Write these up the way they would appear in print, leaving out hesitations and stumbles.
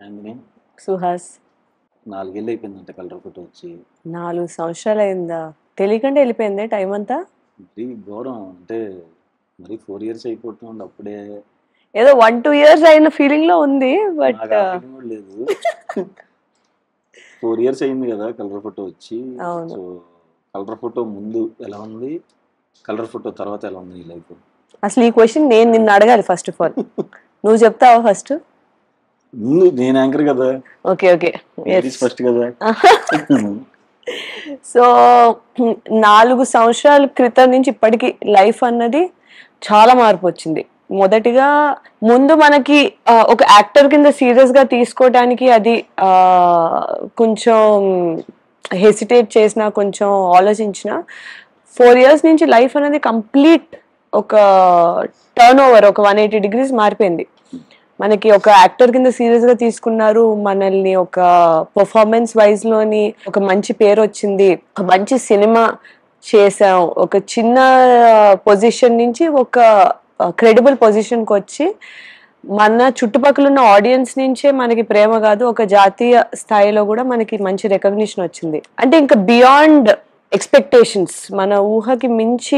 అందుకని సుహాస్ 4 ఏళ్ళు అయిపోయిందంట కలర్ ఫోటో వచ్చి. 4 సంవత్సరాలు అయిందా? తెలియకుండా వెళ్ళిపోయింది టైం అంతా. మరీ ఘోరం అంటే మరి 4 ఇయర్స్ అయిపోతుంది అప్పుడే. ఏదో 1-2 ఇయర్స్ అయిన ఫీలింగ్ లో ఉంది. బట్ నాకు ఆ feeling కూడా లేదు. 4 ఇయర్స్ అయింది కదా కలర్ ఫోటో వచ్చి. అవును. సో కలర్ ఫోటో ముందు ఎలా ఉంది, కలర్ ఫోటో తర్వాత ఎలా ఉంది నీ లైఫ్? అసలు ఈ క్వశ్చన్ నేను నిన్ను అడగాలి ఫస్ట్ ఆఫ్ ఆల్. నువ్వు చెప్తావా ఫస్ట్? ముందు నేను యాంకర్ కదా, ఓకే ఓకే ఫస్ట్ కదా. సో 4 సంవత్సరాల క్రితం నుంచి ఇప్పటికి లైఫ్ అన్నది చాలా మార్పు వచ్చింది. మొదటిగా ముందు మనకి ఒక యాక్టర్ కింద సీరియస్ గా తీసుకోవడానికి అది కొంచెం హెసిటేట్ చేసిన, కొంచెం ఆలోచించిన. 4 ఇయర్స్ నుంచి లైఫ్ అనేది కంప్లీట్ ఒక టర్న్ ఓవర్, ఒక 180 degrees మారిపోయింది. మనకి ఒక యాక్టర్ కింద సీరియస్ గా తీసుకున్నారు మనల్ని, ఒక పర్ఫార్మెన్స్ వైజ్ లోని ఒక మంచి పేరు వచ్చింది, ఒక మంచి సినిమా చేసాం, ఒక చిన్న పొజిషన్ నుంచి ఒక క్రెడిబుల్ పొజిషన్కి వచ్చి మన చుట్టుపక్కల ఉన్న ఆడియన్స్ నుంచే మనకి ప్రేమ కాదు, ఒక జాతీయ స్థాయిలో కూడా మనకి మంచి రికగ్నిషన్ వచ్చింది. అంటే ఇంకా బియాండ్ ఎక్స్పెక్టేషన్స్, మన ఊహకి మించి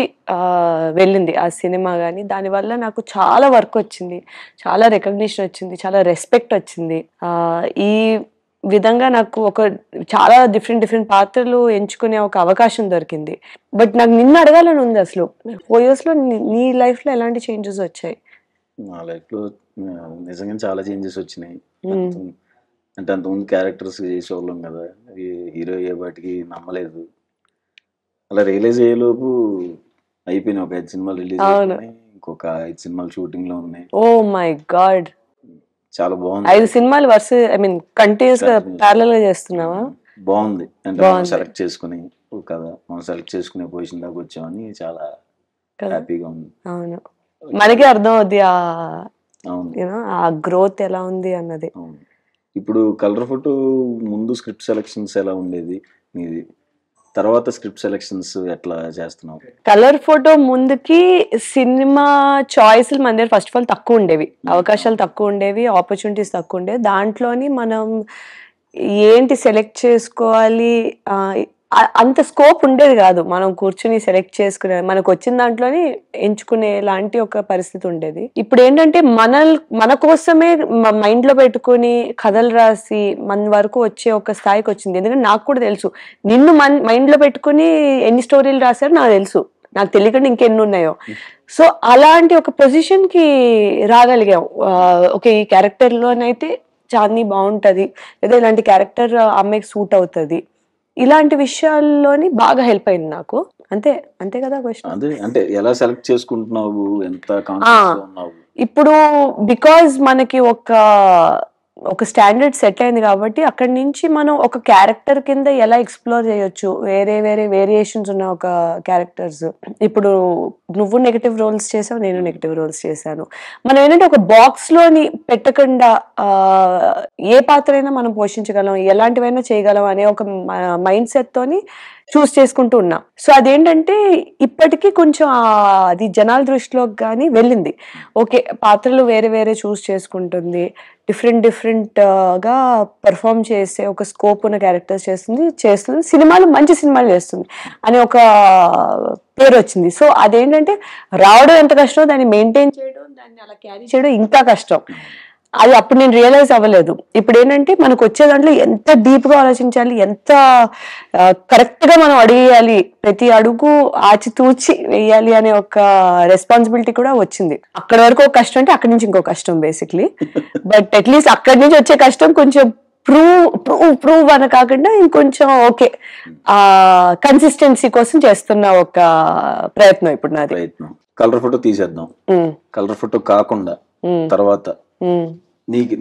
వెళ్ళింది ఆ సినిమా. కానీ దానివల్ల నాకు చాలా వర్క్ వచ్చింది, చాలా రికగ్నిషన్ వచ్చింది, చాలా రెస్పెక్ట్ వచ్చింది. ఈ విధంగా నాకు ఒక చాలా డిఫరెంట్ పాత్రలు ఎంచుకునే ఒక అవకాశం దొరికింది. బట్ నాకు నిన్ను అడగాలని ఉంది, అసలు 4 years లో నీ లైఫ్ లో ఎలాంటి చేంజెస్ వచ్చాయి? నా లైఫ్ లో నిజంగా చాలా చేంజెస్ వచ్చినాయి. అంటే అంతకుముందు క్యారెక్టర్స్ చేసేవాళ్ళం కదా, హీరో అయ్యే వాటికి నమ్మలేదు. అలా రియలైజ్ అయ్యేలోపు అయిపోయినాయి. ఒక 5 సినిమాలు రిలీజ్ అయినాయి, ఇంకొక 5 సినిమాలు షూటింగ్ లో ఉన్నాయి. ఓ మై గాడ్, చాలా బాగుంది. 5 సినిమాలు వరుస, ఐ మీన్ కంటిన్యూస్ గా ప్యారలల్ గా చేస్తున్నావా? బాగుంది. అంటే మనం సెలెక్ట్ చేసుకుని కదా, మనం సెలెక్ట్ చేసుకునే పొజిషన్ దాకా వచ్చామని చాలా హ్యాపీగా ఉంది. అవును, మనకి అర్థం అవుద్ది ఆ గ్రోత్ ఎలా ఉంది అన్నది. ఇప్పుడు కలర్ ఫోటో ముందు స్క్రిప్ట్ సెలెక్షన్స్ ఎలా ఉండేది మీది, తర్వాత స్క్రిప్ట్ సెలెక్షన్స్ ఎట్లా చేస్తున్నావు? కలర్ ఫోటో ముందుకి సినిమా చాయిస్లు మన దగ్గర ఫస్ట్ ఆఫ్ ఆల్ తక్కువ ఉండేవి, అవకాశాలు తక్కువ ఉండేవి, ఆపర్చునిటీస్ తక్కువ ఉండేవి. దాంట్లోని మనం ఏంటి సెలెక్ట్ చేసుకోవాలి అంత స్కోప్ ఉండేది కాదు. మనం కూర్చుని సెలెక్ట్ చేసుకునే, మనకు వచ్చిన దాంట్లోని ఎంచుకునే లాంటి ఒక పరిస్థితి ఉండేది. ఇప్పుడు ఏంటంటే మన కోసమే మైండ్ లో పెట్టుకుని కథలు రాసి మన వరకు వచ్చే ఒక స్థాయికి వచ్చింది. ఎందుకంటే నాకు కూడా తెలుసు, నిన్ను మైండ్ లో పెట్టుకుని ఎన్ని స్టోరీలు రాశారో నాకు తెలుసు, నాకు తెలియకుండా ఇంకెన్ని ఉన్నాయో. సో అలాంటి ఒక పొజిషన్ కి రాగలిగాం. ఓకే, ఈ క్యారెక్టర్ లోనైతే చాందిని బాగుంటది, లేదా ఇలాంటి క్యారెక్టర్ అమ్మాయికి సూట్ అవుతుంది, ఇలాంటి విషయాల్లోని బాగా హెల్ప్ అయింది నాకు. అంతే కదా క్వశ్చన్? అదే, అంటే ఎలా సెలెక్ట్ చేసుకుంటున్నావు, ఎంత కాన్ఫిడెన్స్ లో ఉన్నావు? ఇప్పుడు బికాజ్ మనకి ఒక స్టాండర్డ్ సెట్ అయింది కాబట్టి అక్కడి నుంచి మనం ఒక క్యారెక్టర్ కింద ఎలా ఎక్స్ప్లోర్ చేయొచ్చు, వేరే వేరియేషన్స్ ఉన్న ఒక క్యారెక్టర్స్. ఇప్పుడు నువ్వు నెగటివ్ రోల్స్ చేసావు, నేను నెగటివ్ రోల్స్ చేశాను. మనం ఏంటంటే ఒక బాక్స్ లోని పెట్టకుండా ఏ పాత్ర అయినా మనం పోషించగలం, ఎలాంటివైనా చేయగలం అనే ఒక మైండ్ సెట్ తోని చూస్ చేసుకుంటూ ఉన్నాం. సో అదేంటంటే ఇప్పటికీ కొంచెం అది జనాల దృష్టిలోకి కానీ వెళ్ళింది. ఓకే, పాత్రలు వేరే చూస్ చేసుకుంటుంది, డిఫరెంట్ గా పెర్ఫార్మ్ చేసే ఒక స్కోప్ ఉన్న క్యారెక్టర్స్ చేస్తుంది, సినిమాలు మంచి సినిమాలు చేస్తుంది అని ఒక పేరు వచ్చింది. సో అదేంటంటే రావడం ఎంత కష్టం, దాన్ని మెయింటైన్ చేయడం, దాన్ని అలా క్యారీ చేయడం ఇంకా కష్టం. అది అప్పుడు నేను రియలైజ్ అవ్వలేదు. ఇప్పుడు ఏంటంటే మనకు వచ్చే దాంట్లో ఎంత డీప్ గా ఆలోచించాలి, ఎంత కరెక్ట్ గా మనం అడిగేయాలి, ప్రతి అడుగు ఆచితూచి వేయాలి అనే ఒక రెస్పాన్సిబిలిటీ కూడా వచ్చింది. అక్కడి వరకు ఒక కష్టం అంటే అక్కడి నుంచి ఇంకో కష్టం బేసిక్లీ. బట్ అట్లీస్ట్ అక్కడి నుంచి వచ్చే కష్టం కొంచెం ప్రూవ్ అని కాకుండా ఇంకొంచెం ఓకే కన్సిస్టెన్సీ కోసం చేస్తున్న ఒక ప్రయత్నం ఇప్పుడు నాది. ప్రయత్నం. కలర్ ఫోటో తీసేద్దాం. కలర్ ఫోటో కాకుండా తర్వాత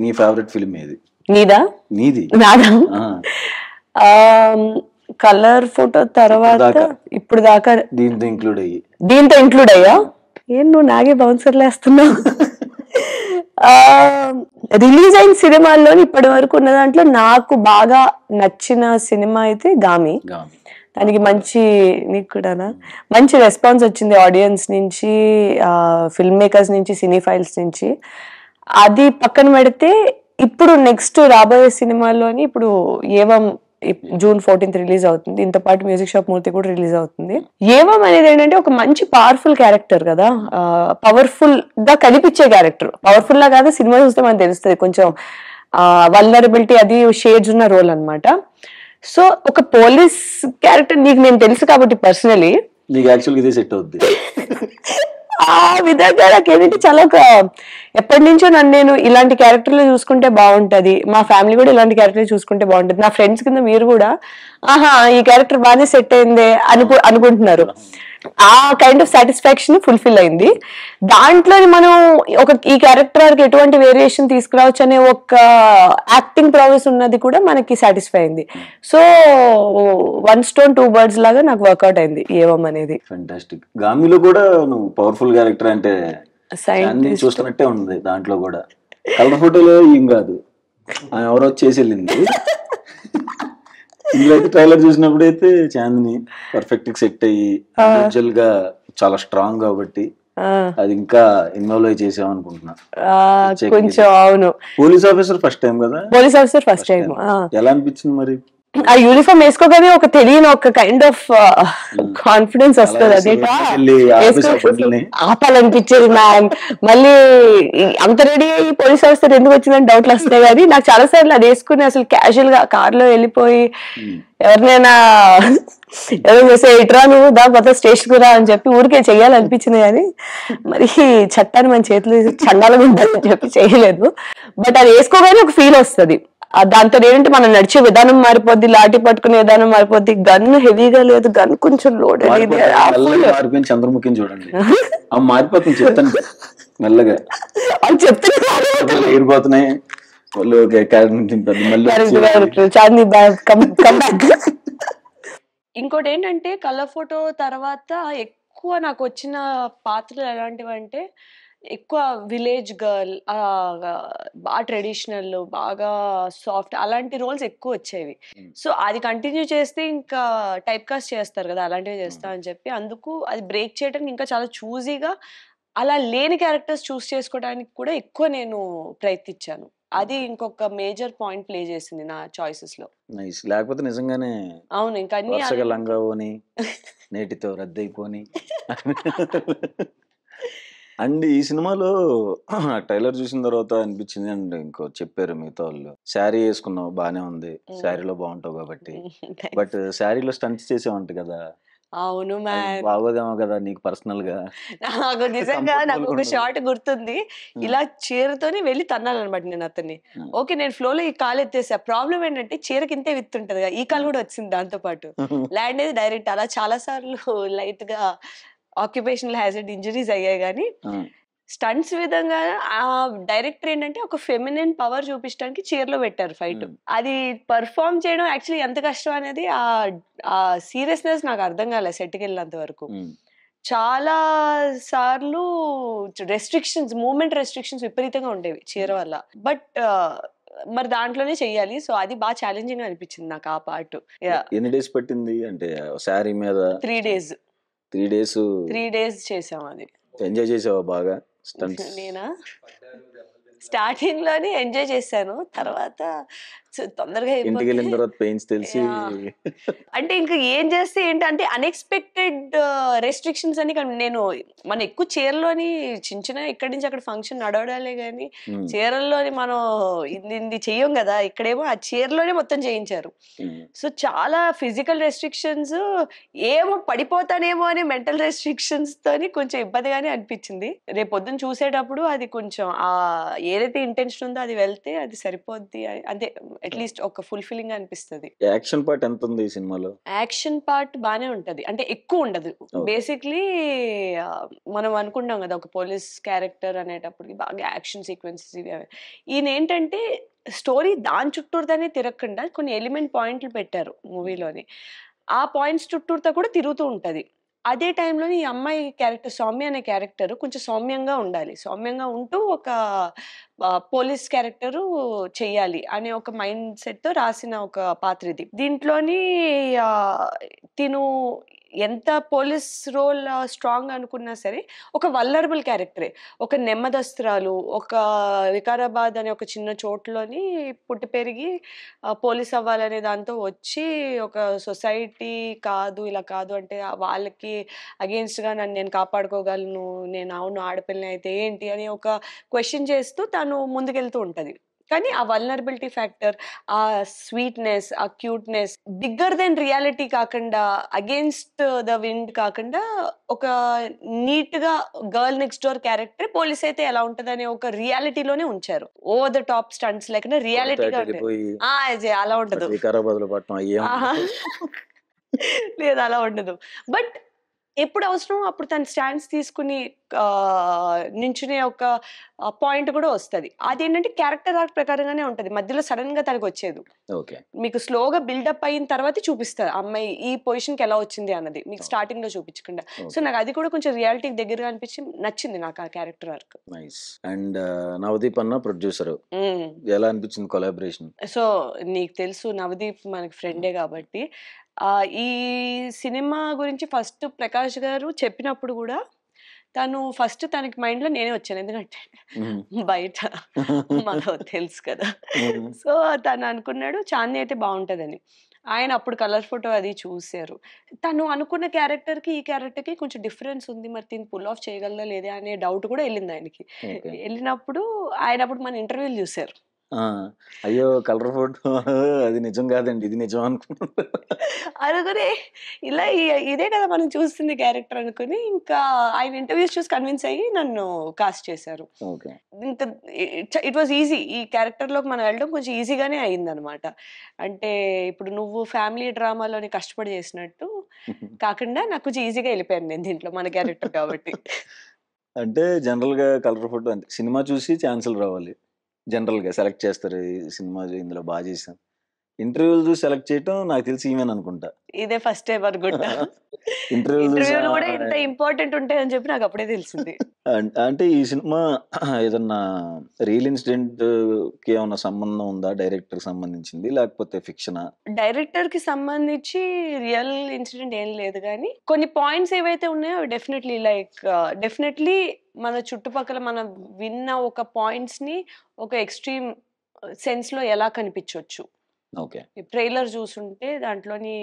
నీ ఫేవరెట్ ఫిల్మ్ ఏది? నీది? నాదా? కలర్ ఫోటో తర్వాత ఇప్పుడు దాకా దీంతో ఇంక్లూడ్ అయ్యా? ఏం నువ్వు నాగే బౌన్సర్లు వేస్తున్నావు? రిలీజ్ అయిన సినిమాల్లో ఇప్పటి వరకు ఉన్న దాంట్లో నాకు బాగా నచ్చిన సినిమా అయితే గామి. దానికి నీకు కూడానా మంచి రెస్పాన్స్ వచ్చింది ఆడియన్స్ నుంచి, ఫిల్మ్ మేకర్స్ నుంచి, సినీ ఫైల్స్ నుంచి. అది పక్కన పెడితే ఇప్పుడు నెక్స్ట్ రాబోయే సినిమాల్లోని ఇప్పుడు ఏవం జూన్ 14th రిలీజ్ అవుతుంది. దీంతో పాటు మ్యూజిక్ షాప్ మూర్తి కూడా రిలీజ్ అవుతుంది. ఏవం అనేది ఏంటంటే ఒక మంచి పవర్ఫుల్ క్యారెక్టర్ కదా, పవర్ఫుల్ గా కనిపించే క్యారెక్టర్. పవర్ఫుల్ లా కాదు, సినిమా చూస్తే మనకు తెలుస్తుంది కొంచెం వల్నరబిలిటీ అది షేడ్స్ ఉన్న రోల్ అన్నమాట. సో ఒక పోలీస్ క్యారెక్టర్ నీకు నేను తెలుసు కాబట్టి పర్సనలీ నీకు యాక్చువల్గా ఇదే సెట్ అవుద్ది. ఆ విధంగా నాకేంటంటే చాలా ఒక ఎప్పటి నుంచో నన్ను నేను ఇలాంటి క్యారెక్టర్లు చూసుకుంటే బాగుంటది, మా ఫ్యామిలీ కూడా ఇలాంటి క్యారెక్టర్లు చూసుకుంటే బాగుంటది, నా ఫ్రెండ్స్ కింద మీరు కూడా ఆహా ఈ క్యారెక్టర్ బాగానే సెట్ అయిందే అనుకుంటున్నారు. ఆ కైండ్ ఆఫ్ సాటిస్ఫాక్షన్ ఫుల్ఫిల్ అయింది. దాంట్లో మనం ఈ క్యారెక్టర్ ఎటువంటి వేరియేషన్ తీసుకురావచ్చు అనే ఒక యాక్టింగ్ ప్రాసెస్ ఉన్నది కూడా మనకి సాటిస్ఫై అయింది. సో 1 stone 2 birds లాగా నాకు వర్కౌట్ అయింది ఏవం అనేది. ఫెంటాస్టిక్. గామిలో కూడా నువ్వు పవర్ఫుల్ క్యారెక్టర్ అంటే చూస్తున్నట్టే ఉంది. దాంట్లో కూడా కలర్ ఫోటోలో ఏం కాదు, ఎవరో వచ్చేసి వెళ్ళింది. ఇందులో అయితే ట్రైలర్ చూసినప్పుడు అయితే చాందిని పర్ఫెక్ట్ సెట్ అయ్యి ఇండివిజువల్ గా చాలా స్ట్రాంగ్ కాబట్టి అది ఇంకా ఇన్వాల్వ్ అయి చేసాం అనుకుంటున్నా. కొంచెం అవును. పోలీస్ ఆఫీసర్ ఫస్ట్ టైం కదా? Police officer first time. ఎలా అనిపించింది మరి? ఆ యూనిఫామ్ వేసుకోగానే ఒక తెలియని ఒక కైండ్ ఆఫ్ కాన్ఫిడెన్స్ వస్తుంది. అది ఆపాలనిపించేది మ్యామ్. మళ్ళీ అంత రెడీ అయ్యి పోలీస్ ఆఫీసర్ ఎందుకు వచ్చిందని డౌట్లు వస్తాయి. కానీ నాకు చాలా సార్లు అది వేసుకుని అసలు క్యాజువల్ గా కార్ లో వెళ్ళిపోయి ఎవరినైనా ఏదో చేసే ఇట్రా నువ్వు దా కొత్త స్టేషన్ కు రా అని చెప్పి ఊరికే చెయ్యాలనిపించింది. కానీ మరి చట్టాన్ని మన చేతులు చండాలుగా ఉంటుందని చెప్పి చేయలేదు. బట్ అది వేసుకోగానే ఒక ఫీల్ వస్తుంది. దాంతో ఏంటంటే మనం నడిచే విధానం మారిపోద్ది, లాఠీ పట్టుకునే విధానం మారిపోద్ది. గన్ హెవీగా లేదు, గన్ కొంచెం లోడ్ మారిపోయింది. చంద్రముఖిని చూడండి మారిపోతుంది, చెప్తాను మెల్లగా అని చెప్తాను ఎగిరిపోతున్నాయి. ఇంకోటి ఏంటంటే కలర్ ఫోటో తర్వాత ఎక్కువ నాకు వచ్చిన పాత్రలు ఎలాంటివి అంటే ఎక్కువ విలేజ్ గర్ల్, బాగా ట్రెడిషనల్, బాగా సాఫ్ట్ అలాంటి రోల్స్ ఎక్కువ వచ్చేవి. సో అది కంటిన్యూ చేస్తే ఇంకా టైప్ కాస్ట్ చేస్తారు కదా, అలాంటివి చేస్తా అని చెప్పి అందుకు అది బ్రేక్ చేయడానికి ఇంకా చాలా చూజీగా అలా లేని క్యారెక్టర్స్ చూస్ చేసుకోవడానికి కూడా ఎక్కువ నేను ప్రయత్నించాను. అది ఇంకొక మేజర్ పాయింట్ ప్లే చేసింది నా చాయిసెస్ లో. నైస్. లేకపోతే నిజంగానే అవును ఇంకా అన్ని లంగావోని నేటితో రద్దయిపోని. అండ్ ఈ సినిమాలో ట్రైలర్ చూసిన తర్వాత అనిపించింది, అండ్ ఇంకో చెప్పారు మిగతా వాళ్ళు, శారీ వేసుకున్నావు బానే ఉంది, శారీలో బాగుంటావు కాబట్టి. బట్ శారీలో స్టంట్స్ చేసావంట కదా? అవును మ్యామ్. బాగోదేమో కదా నీకు పర్సనల్ గా? నాకు నిజంగా నాకు ఒక షార్ట్ గుర్తుంది. ఇలా చీరతోని వెళ్ళి తన్నాలన్నమాట నేను అతన్ని. ఓకే నేను ఫ్లోలో ఈ కాలు ఎత్తేసా. ప్రాబ్లం ఏంటంటే చీరకి ఇంతే విత్ ఉంటది కదా, ఈ కాలు కూడా వచ్చింది దాంతో పాటు. ల్యాండ్ అనేది డైరెక్ట్. అలా చాలా సార్లు లైట్ గా ఆక్యుపేషనల్ హ్యాజర్డ్ ఇంజరీస్ అయ్యాయి. కానీ స్టంట్స్ విధంగా ఆ డైరెక్టర్ ఏంటంటే ఒక ఫెమినిన్ పవర్ చూపించడానికి చీరలో పెట్టారు ఫైట్. అది పర్ఫార్మ్ చేయడం యాక్చువల్లీ ఎంత కష్టం అనేది ఆ సీరియస్నెస్ నాకు అర్థం కాలేదు సెట్కి వెళ్ళినంత వరకు. చాలా సార్లు రెస్ట్రిక్షన్స్, మూమెంట్ రెస్ట్రిక్షన్స్ విపరీతంగా ఉండేవి చీర వల్ల. బట్ మరి దాంట్లోనే చెయ్యాలి. సో అది బాగా ఛాలెంజింగ్ అనిపించింది నాకు ఆ పార్ట్. ఎన్ని డేస్ పట్టింది అంటే శారీ మీద? 3 days. 3 days చేసాం. అది ఎంజాయ్ చేసావా బాగా స్టంట్స్? నేనా స్టార్టింగ్ లోనే ఎంజాయ్ చేశాను, తర్వాత తొందరగా ఇంటికి వెళ్ళిన తర్వాత పెయిన్స్ తెలిసి అంటే ఇంకా ఏం చేస్తే ఏంటంటే అన్ఎక్స్పెక్టెడ్ రెస్ట్రిక్షన్స్ అని. నేను మనం ఎక్కువ చీరలోని చిన్న చిన్న ఇక్కడి నుంచి అక్కడ ఫంక్షన్ నడవడాలే కానీ చీరల్లోని మనం ఇది చెయ్యం కదా. ఇక్కడేమో ఆ చీరలోనే మొత్తం చేయించారు. సో చాలా ఫిజికల్ రెస్ట్రిక్షన్స్, ఏమో పడిపోతానేమో అని మెంటల్ రెస్ట్రిక్షన్స్ తోని కొంచెం ఇబ్బందిగానే అనిపించింది. రేపు పొద్దున్న చూసేటప్పుడు అది కొంచెం ఏదైతే ఇంటెన్షన్ ఉందో అది వెళ్తే అది సరిపోద్ది అంటే అట్లీస్ట్ ఒక ఫుల్ఫిల్లింగ్ అనిపిస్తుంది. యాక్షన్ పార్ట్ ఎంత ఉంది ఈ సినిమాలో? యాక్షన్ పార్ట్ బానే ఉంటది, అంటే ఎక్కువ ఉండదు. బేసిక్లీ మనం అనుకుంటాం కదా ఒక పోలీస్ క్యారెక్టర్ అనేటప్పటికి బాగా యాక్షన్ సీక్వెన్సెస్ ఇవి. ఈయన ఏంటంటే స్టోరీ దాని చుట్టూరుతోనే తిరగకుండా కొన్ని ఎలిమెంట్ పాయింట్లు పెట్టారు మూవీలోని. ఆ పాయింట్స్ చుట్టూరుతో కూడా తిరుగుతూ ఉంటది. అదే టైంలో ఈ అమ్మాయి క్యారెక్టర్ సౌమ్య అనే క్యారెక్టర్ కొంచెం సౌమ్యంగా ఉండాలి, సౌమ్యంగా ఉంటూ ఒక పోలీస్ క్యారెక్టరు చెయ్యాలి అనే ఒక మైండ్ సెట్ తో రాసిన ఒక పాత్ర ఇది. దీంట్లోని తిను ఎంత పోలీస్ రోల్ స్ట్రాంగ్ అనుకున్నా సరే ఒక వల్నరబుల్ క్యారెక్టరే. ఒక నెమ్మదస్తురాలు, ఒక వికారాబాద్ అనే ఒక చిన్న చోటులోని పుట్టి పెరిగి పోలీస్ అవ్వాలనే దాంతో వచ్చి ఒక సొసైటీ కాదు, ఇలా కాదు అంటే వాళ్ళకి అగెయిన్స్ట్‌గా నన్ను నేను కాపాడుకోగలను, నేను అవును ఆడపిల్లని అయితే ఏంటి అని ఒక క్వెషన్ చేస్తూ తను ముందుకెళ్తూ ఉంటది. కానీ ఆ వల్నరబిలిటీ ఫ్యాక్టర్, ఆ స్వీట్‌నెస్, ఆ క్యూట్‌నెస్ బిగ్గర్ దెన్ రియాలిటీ కాకుండా, అగెయిన్స్ట్ ద విండ్ కాకుండా ఒక నీట్‌గా girl next door character police అయితే ఎలా ఉంటదనే ఒక రియాలిటీలోనే ఉంచారు. ఓవర్ ద టాప్ స్టంట్స్ లేకుండా కొడితే రియాలిటీగా అటు ఉంటది. వెళ్ళిపోయి అలా అటు ఉండదు. వికారాబాద్‌లో పడటం అయ్యేం ఆహా! ఉండవు. లేదు అలా ఉండదు. బట్ ఎప్పుడు అవసరమో అప్పుడు తను స్టాండ్స్ తీసుకుని నించునే ఒక పాయింట్ కూడా వస్తది. అదేంటంటే క్యారెక్టర్ ఆర్క్ ప్రకారంగానే ఉంటది. మధ్యలో సడెన్‌గా తనకొచ్చేదు. ఓకే. మీకు స్లోగా బిల్డప్ అయిన తర్వాతే చూపిస్తారు. ఆ అమ్మాయి ఈ పొజిషన్‌కి ఎలా వచ్చింది అన్నది. మీకు ఓకే. స్టార్టింగ్‌లో చూపించకుండా. So, okay. నాకు అది కూడా కొంచెం రియాలిటీకి దగ్గరగా అనిపించి నచ్చింది నాకు ఆ character arc. Nice. And Navdeep అన్న ప్రొడ్యూసరు. హ్మ్. ఎలా అనిపించింది కొలాబరేషన్? సో, నీకు తెలుసు నవదీప్ మనకి ఫ్రెండే గాబట్టి, ఈ సినిమా గురించి ఫస్ట్ ప్రకాష్ గారు చెప్పినప్పుడు గూడా, తను ఫస్ట్ తనకి మైండ్‌లో నేనే వచ్చాను. ఎందుకంటే హ్మ్. బయట మనకు తెలుసు కదా! హ్మ్. సో, తను అనుకున్నాడు చాందిని అయితే బావుంటదని. ఆయన అప్పుడు కలర్ ఫోటో అది చూసారు. తను అనుకున్న క్యారెక్టర్‌కి, ఈ క్యారెక్టర్‌కి కొంచెం డిఫరెన్స్ ఉంది. మరి దీన్ని పుల్ ఆఫ్ చేయగలదా లేదా అనే డౌట్ కూడా ఎళ్ళింది ఆయనకి. ఓకే. ఎళ్ళినప్పుడు ఆయన అప్పుడు మన ఇంటర్వ్యూలు చూసారు. ఆ! అయ్యో! కలర్ ఫోటో అది నిజం కాదండి. ఇది నిజం అనుకున్నాను. అనుకుని ఇలా ఇదే కదా మనం చూస్తుంది క్యారెక్టర్ అనుకుని ఇంకా ఆయన ఇంటర్వ్యూస్ చూసి కన్విన్స్ అయ్యి నన్ను కాస్ట్ చేశారు. ఓకే. ఇంకా ఇట్ వాస్ ఈజీ. ఈ క్యారెక్టర్‌లోకి మనం వెళ్ళడం కొంచెం ఈజీగానే అయిందనమాట. అంటే ఇప్పుడు నువ్వు ఫ్యామిలీ డ్రామాలోని కష్టపడి చేసినట్టు కాకుండా నాకు కొంచెం ఈజీగా ఎళ్ళిపోయాను నేను దీంట్లో మన క్యారెక్టర్ కాబట్టి. అంటే జనరల్‌గా కలర్ ఫోటో అంతే. సినిమా చూసి ఛాన్సులు రావాలి. జనరల్‌గా సెలెక్ట్ చేస్తారు. ఈ సినిమా ఇందులో బా చేశాం. ఇంటర్వ్యూలు చూసి సెలెక్ట్ చేయటం నాకు తెలిసి ఈమెననుకుంటా. ఇదే ఫస్ట్ టైమ్ అనుకుంటా. ఇంటర్వ్యూలు చూసి ఇంటర్వ్యూలు కూడా ఇంత ఇంపార్టెంట్ ఉంటాయని చెప్పి నాకు అప్పుడే తెలిసింది. అంటే ఈ సినిమా ఏదన్నా రియల్ ఇన్సిడెంట్‌కి ఏమన్నా సంబంధం ఉందా? డైరెక్టర్‌కి సంబంధించింది లేకపోతే ఫిక్షనా? డైరెక్టర్‌కి సంబంధించి రియల్ ఇన్సిడెంట్ ఏం లేదు గానీ, కొన్ని పాయింట్స్ ఏవైతే ఉన్నాయో అవి డెఫినెట్‌లీ మన చుట్టుపక్కల మనం విన్న ఒక పాయింట్స్‌ని ఒక ఎక్స్‌ట్రీమ్ సెన్స్‌లో ఎలా కనిపించొచ్చు. ఓకే. ఈ ట్రైలర్ చూసుంటే దాంట్లోని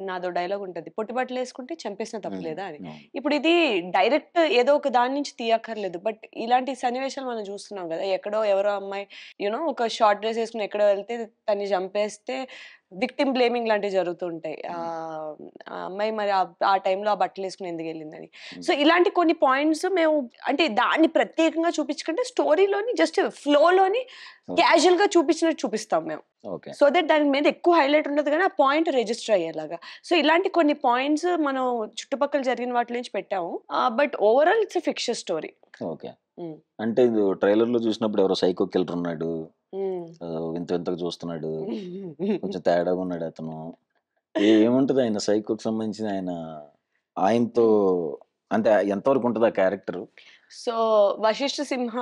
నాదో డైలాగ్ ఉంటది. పొట్టి బట్టలేసుకుంటే చంపేసినా హ్మ్. తప్పులేదా అని. అవును. ఇప్పుడు ఇది డైరెక్ట్ ఏదో ఒక దాని నుంచి తీయక్కర్లేదు. బట్ ఇలాంటి సన్నివేశాలు మనం చూస్తున్నాం గదా! ఎక్కడో ఎవరో అమ్మాయి ఒక షార్ట్ డ్రెస్ ఏసుకొని ఎక్కడో వెళ్తే తన్ని చంపేస్తే విక్టిమ్ బ్లేమింగ్ లాంటివి జరుగుతూ ఉంటాయి. హ్మ్. ఆ అమ్మాయి మరి ఆ టైంలో ఆ బట్టలేసుకొని ఎందుకెళ్ళిందని. హ్మ్. సో, ఇలాంటి కొన్ని పాయింట్స్ మేము అంటే దాన్ని ప్రత్యేకంగా చూపించకుండా స్టోరీలోని జస్ట్ ఫ్లోలోని ఓకే. క్యాజుయల్‌గా చూపించినట్టు చూపిస్తాం మేము. ఓకే. సో దట్ దాని మీద ఎక్కువ హైలైట్ ఉండదు గానీ, ఆ పాయింట్ రిజిస్టర్ అయ్యేలాగా. సో, ఇలాంటి కొన్ని పాయింట్స్ మనం చుట్టుపక్కల జరిగిన వాటి నుంచి పెట్టాము. But overall it's a fiction story. Okay. హ్మ్. అంటే ఇది ట్రైలర్‌లో చూసినప్పుడు ఎవరో సైకో కిల్లర్ ఉన్నాడు. హ్మ్. వింత వింతగా చూస్తున్నాడు. కొంచెం తేడాగా ఉన్నాడు అతను. ఏముంటది ఆయన సైకోకి సంబంధించిన ఆయనతో అంటే ఎంతవరకు ఉంటది ఆ క్యారెక్టరు? సో, 'వశిష్ఠ సింహ'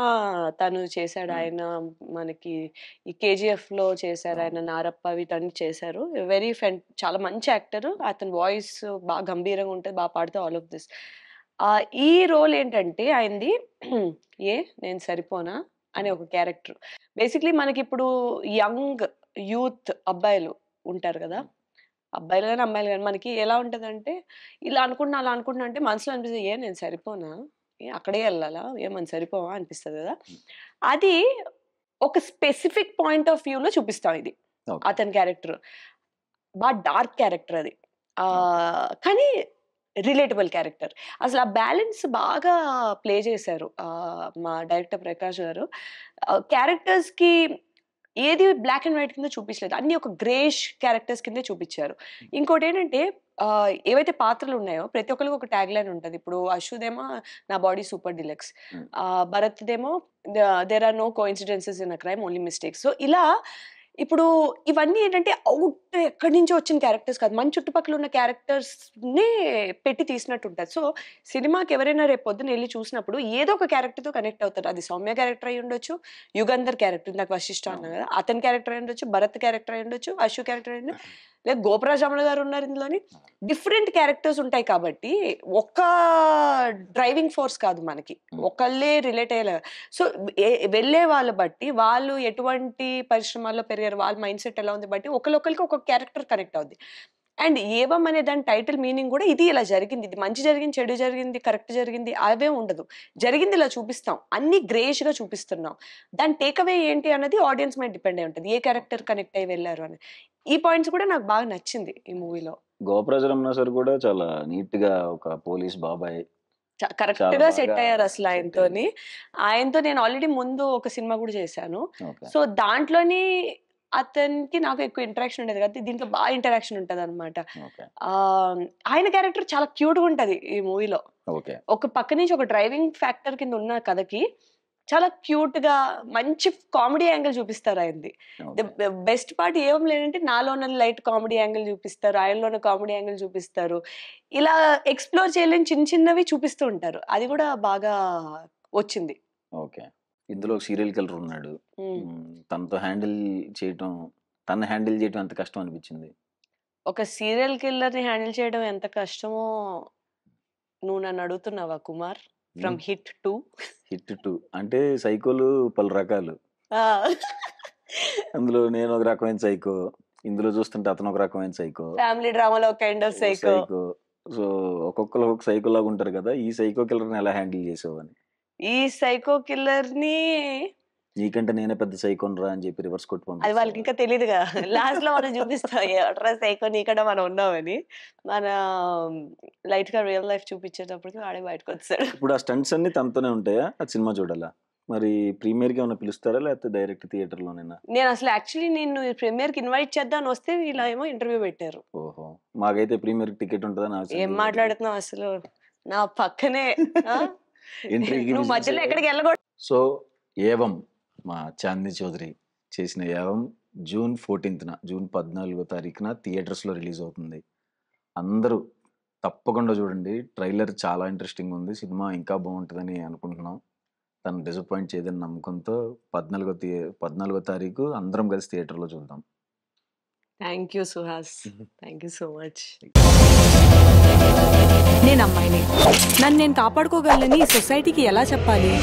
తను చేశాడు. హ్మ్. ఆయన మనకి ఈ 'కేజీఎఫ్‌లో' చేశారు. అవును. ఆయన 'నారప్ప' వీటన్ని చేశారు. చాలా మంచి యాక్టరు. అతని వాయిస్ బాగా గంభీరంగా ఉంటది. పాడుతూ ఆల్ ఆఫ్ దిస్. ఈ రోల్ ఏంటంటే ఆయనది నేను సరిపోనా అనే ఒక క్యారెక్టర్. బేసిక్‌లీ మనకిప్పుడు యంగ్ యూత్ అబ్బాయిలు ఉంటారు గదా! హ్మ్. అబ్బాయిలు గాని, అమ్మాయిలు గాని మనకి ఎలా ఉంటదంటే, ఇలా అనుకుంటున్నా, అలా అనుకుంటున్నా అంటే మనసులో అనిపిస్తది. నేను సరిపోనా? అక్కడే ఎళ్ళాలా? మనం సరిపోమా? అనిపిస్తది గదా! హ్మ్. అది ఒక స్పెసిఫిక్ పాయింట్ ఆఫ్ వ్యూలో చూపిస్తాం ఇది. ఓకే. అతని క్యారెక్టర్. డార్క్ క్యారెక్టర్ అది. ఓకే. కానీ రిలేటబుల్ క్యారెక్టర్. అసలు ఆ బ్యాలెన్స్ బాగా ప్లే చేశారు. మా డైరెక్టర్ ప్రకాష్ గారు. క్యారెక్టర్స్‌కి ఏది బ్లాక్ అండ్ వైట్ కింద చూపించలేదు. అన్నీ ఒక గ్రేష్ క్యారెక్టర్స్ కిందే చూపించారు. ఇంకోటేంటంటే ఏవైతే పాత్రలున్నాయో ప్రతి ఒక్కళ్ళకి ఒక ట్యాగ్‌లైన్ ఉంటది. ఇప్పుడు అశ్వుదేమో నా బాడీ సూపర్ డీలక్స్. హ్మ్. భరత్‌దేమో there are no coincidences in a crime only mistakes. So, ఇలా ఇప్పుడు ఇవన్నీ ఏంటంటే ఎక్కడి నుంచో వచ్చిన క్యారెక్టర్స్ కాదు. మన చుట్టుపక్కల ఉన్న క్యారెక్టర్స్‌నే పెట్టి తీసినట్టుంటది. సో, సినిమాకి ఎవరైనా రేపు పొద్దున ఎళ్లి చూసినప్పుడు ఏదో ఒక క్యారెక్టర్‌తో కనెక్ట్ అవుతారు. అది సౌమ్య క్యారెక్టర్ అయ్యుండొచ్చు, యుగంధర్ క్యారెక్టర్ ఇందాక వశిష్ఠ అన్నా అవును. గదా! అతని క్యారెక్టర్ అయ్యుండొచ్చు, భరత్ క్యారెక్టర్ అయ్యుండొచ్చు, అశు క్యారెక్టర్ అయ్యుండొచ్చు. లేదా గోపరాజ్ రమణ గారు ఉన్నారు ఇందులోని. డిఫరెంట్ క్యారెక్టర్స్ ఉంటాయి కాబట్టి ఒక్క డ్రైవింగ్ ఫోర్స్ కాదు మనకి, ఒకళ్ళే రిలేట్ అయ్యేలా. సో వెళ్ళే వాళ్ళ బట్టి వాళ్ళు ఎటువంటి పరిశ్రమాల్లో పెరిగారు, వాళ్ళ మైండ్ సెట్ ఎలా ఉంది బట్టి ఒకరికి ఒక క్యారెక్టర్ కనెక్ట్ అవుద్ది. అండ్ ఏవం అనే దాని టైటిల్ మీనింగ్ కూడా ఇది ఇలా జరిగింది, ఇది మంచి జరిగింది, చెడు జరిగింది, కరెక్ట్ జరిగింది అవే ఉండదు. జరిగింది ఇలా చూపిస్తాం, అన్ని గ్రేష్ గా చూపిస్తున్నాం. దాని టేక్అవే ఏంటి అన్నది ఆడియన్స్ మీద డిపెండ్ అయి ఉంటుంది, ఏ క్యారెక్టర్ కనెక్ట్ అయ్యి వెళ్ళారు అని. ఈ పాయింట్స్ కూడా నాకు బాగా నచ్చింది ఈ మూవీలో. గోపరాజు రమణ సార్ కూడా చాలా నీట్ గా ఒక పోలీస్ బాబాయ్ కరెక్ట్ గా సెట్ అయ్యారు అసలు ఆయనతో నేను ఆల్రెడీ ముందు ఒక సినిమా కూడా చేశాను. సో దాంట్లోని అతనికి నాకు ఎక్కువ ఇంటరాక్షన్ ఉండేది కదా, దీంట్లో బాగా ఇంటరాక్షన్ ఉంటది అనమాట. ఆయన క్యారెక్టర్ చాలా క్యూట్ గా ఉంటది ఈ మూవీలో. ఒక పక్క నుంచి ఒక డ్రైవింగ్ ఫ్యాక్టర్ కింద ఉన్న కథకి చాలా క్యూట్ గా మంచి కామెడీ యాంగిల్ చూపిస్తారు ఆయనది. బెస్ట్ పార్ట్ ఏం లేదంటే నాలోన లైట్ కామెడీ యాంగిల్ చూపిస్తారు, ఆయనలోన కామెడీ యాంగిల్ చూపిస్తారు. ఇలా ఎక్స్ప్లోర్ చేయలేని చిన్న చిన్నవి చూపిస్తూ ఉంటారు, అది కూడా బాగా వచ్చింది. ఓకే, ఇందులో సీరియల్ కిల్లర్ ఉన్నాడు, తనతో హ్యాండిల్ చేయటం, తన హ్యాండిల్ చేయటం ఎంత కష్టం అనిపించింది? ఒక సీరియల్ కిల్లర్ ని హ్యాండిల్ చేయడం ఎంత కష్టమో నువ్వు నన్ను అడుగుతున్నావా కుమార్? ఫ్రమ్ హిట్ 2 అంటే సైకోలు పలు రకాలు, అందులో నేను ఒక రకమైన సైకో, ఇందులో చూస్తుంటే అతను ఒక రకమైన సైకో, ఫ్యామిలీ డ్రామాలో కైండ్ ఆఫ్ సైకో. సో ఒక్కొక్కరు ఒక సైకో లాగా ఉంటారు కదా, ఈ సైకో కిల్లర్ ని ఎలా హ్యాండిల్ చేసావని? ఈ సైకో కిల్లర్ ని నీకంటే నేనే పెద్ద సైకోనరా అని చెప్పి రివర్స్ కొట్టుకోండి, అది వాళ్ళకి ఇంకా తెలియదుగా. లాస్ట్ లో మనం చూపిస్తాం ఎవట్రా సైకో నీకంటే మనం ఉన్నామని. మన లైట్ గా రియల్ లైఫ్ చూపించేటప్పటికి వాడే బయటకు వచ్చాడు. ఇప్పుడు ఆ స్టంట్స్ అన్ని తనతోనే ఉంటాయా? ఆ సినిమా చూడాలా మరి? ప్రీమియర్ కి ఏమైనా పిలుస్తారా లేకపోతే డైరెక్ట్ థియేటర్ లోనేనా? నేను అసలు యాక్చువల్లీ నేను ప్రీమియర్ కి ఇన్వైట్ చేద్దాం వస్తే ఇలా ఏమో ఇంటర్వ్యూ పెట్టారు. ఓహో, మాకైతే ప్రీమియర్ టికెట్ ఉంటుందా? ఏం మాట్లాడుతున్నావు అసలు, నా పక్కనే నువ్వు మధ్యలో ఎక్కడికి వెళ్ళకూడదు. సో ఏవం మా చాందిని చౌదరి చేసిన ఏవం జూన్ 14న, జూన్ 14వ తారీఖున థియేటర్స్లో రిలీజ్ అవుతుంది. అందరూ తప్పకుండా చూడండి. ట్రైలర్ చాలా ఇంట్రెస్టింగ్ ఉంది, సినిమా ఇంకా బాగుంటుందని అనుకుంటున్నాం. తను డిసప్పాయింట్ చేయదని నమ్మకంతో 14వ తారీఖు అందరం కలిసి థియేటర్లో చూద్దాం. Thank you Suhas, thank you so much. నేను అమ్మాయిని, నన్ను నేను కాపాడుకోగలని సొసైటీకి ఎలా చెప్పాలి?